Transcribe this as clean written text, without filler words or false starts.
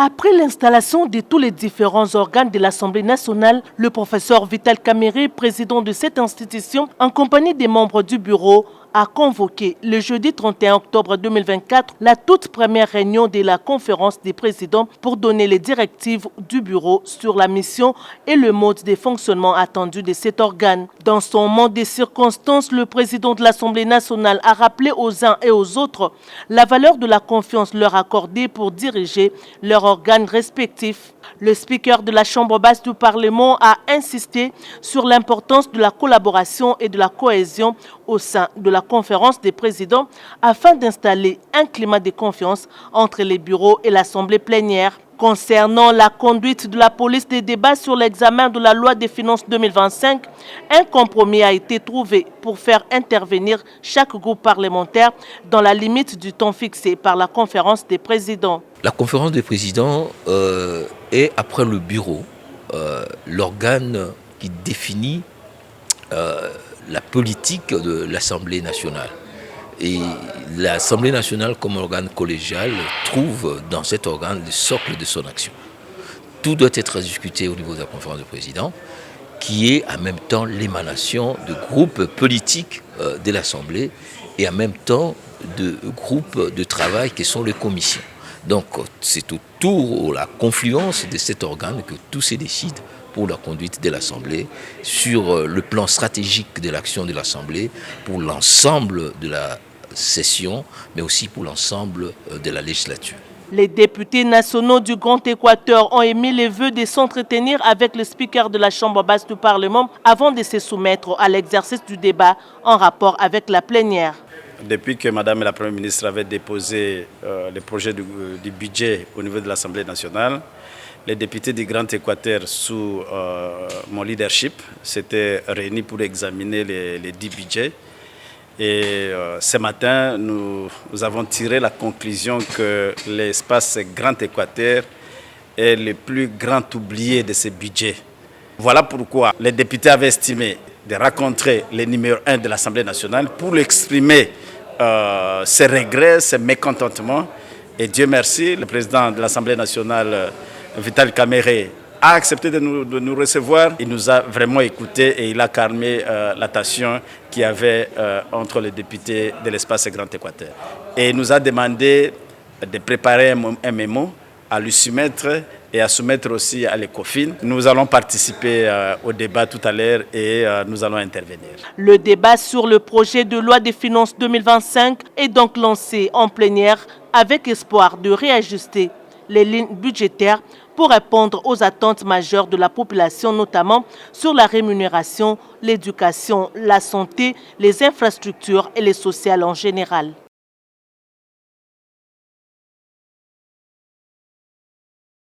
Après l'installation de tous les différents organes de l'Assemblée nationale, le professeur Vital Kamerhe, président de cette institution, en compagnie des membres du bureau, a convoqué le jeudi 31 octobre 2024 la toute première réunion de la conférence des présidents pour donner les directives du bureau sur la mission et le mode de fonctionnement attendu de cet organe. Dans son moment de circonstances, le président de l'Assemblée nationale a rappelé aux uns et aux autres la valeur de la confiance leur accordée pour diriger leurs organes respectifs. Le speaker de la Chambre basse du Parlement a insisté sur l'importance de la collaboration et de la cohésion au sein de la conférence des présidents afin d'installer un climat de confiance entre les bureaux et l'Assemblée plénière. Concernant la conduite de la police des débats sur l'examen de la loi des finances 2025, un compromis a été trouvé pour faire intervenir chaque groupe parlementaire dans la limite du temps fixé par la conférence des présidents. La conférence des présidents est, après le bureau, l'organe qui définit la politique de l'Assemblée nationale. Et l'Assemblée nationale, comme organe collégial, trouve dans cet organe le socle de son action. Tout doit être discuté au niveau de la conférence des présidents, qui est en même temps l'émanation de groupes politiques de l'Assemblée et en même temps de groupes de travail qui sont les commissions. Donc c'est autour de la confluence de cet organe que tout se décide pour la conduite de l'Assemblée, sur le plan stratégique de l'action de l'Assemblée, pour l'ensemble de la session, mais aussi pour l'ensemble de la législature. Les députés nationaux du Grand Équateur ont émis les vœux de s'entretenir avec le speaker de la Chambre basse du Parlement avant de se soumettre à l'exercice du débat en rapport avec la plénière. Depuis que Madame la Première ministre avait déposé le projet du budget au niveau de l'Assemblée nationale, les députés du Grand Équateur, sous mon leadership, s'étaient réunis pour examiner les 10 budgets. Et ce matin, nous avons tiré la conclusion que l'espace Grand Équateur est le plus grand oublié de ce budget. Voilà pourquoi les députés avaient estimé de rencontrer le numéro 1 de l'Assemblée nationale pour exprimer ses regrets, ses mécontentements. Et Dieu merci, le président de l'Assemblée nationale, Vital Kamerhe, a accepté de nous recevoir. Il nous a vraiment écoutés et il a calmé la tension qu'il y avait entre les députés de l'espace Grand Équateur. Et il nous a demandé de préparer un mémo à lui soumettre et à soumettre aussi à l'ECOFIN. Nous allons participer au débat tout à l'heure et nous allons intervenir. Le débat sur le projet de loi des finances 2025 est donc lancé en plénière avec espoir de réajuster les lignes budgétaires pour répondre aux attentes majeures de la population, notamment sur la rémunération, l'éducation, la santé, les infrastructures et les sociales en général.